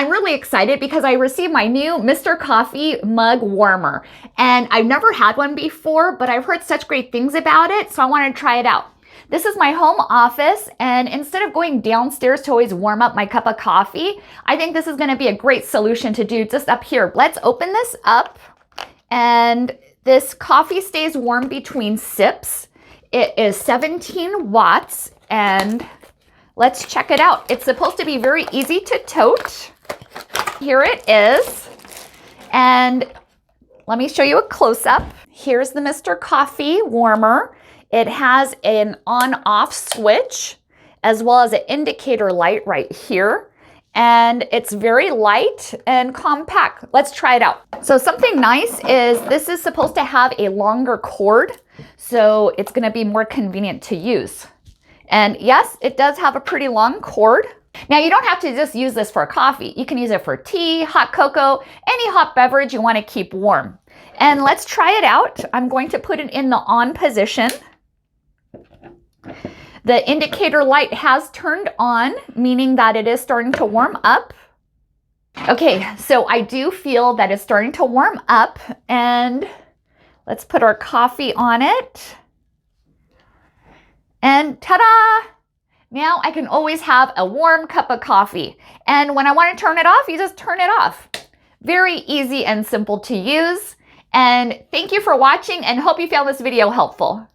I'm really excited because I received my new Mr. Coffee mug warmer. And I've never had one before, but I've heard such great things about it, so I wanted to try it out. This is my home office, and instead of going downstairs to always warm up my cup of coffee, I think this is going to be a great solution to do just up here. Let's open this up, and this coffee stays warm between sips. It is 17 watts, and let's check it out. It's supposed to be very easy to tote. Here it is. And let me show you a close-up. Here's the Mr. Coffee warmer. It has an on-off switch as well as an indicator light right here. And it's very light and compact. Let's try it out. So something nice is this is supposed to have a longer cord, so it's going to be more convenient to use. And yes, it does have a pretty long cord. Now, you don't have to just use this for coffee. You can use it for tea, hot cocoa, any hot beverage you want to keep warm. And let's try it out. I'm going to put it in the on position. The indicator light has turned on, meaning that it is starting to warm up. Okay, so I do feel that it's starting to warm up, and let's put our coffee on it. And ta-da! Now I can always have a warm cup of coffee. And when I want to turn it off, you just turn it off. Very easy and simple to use. And thank you for watching, and hope you found this video helpful.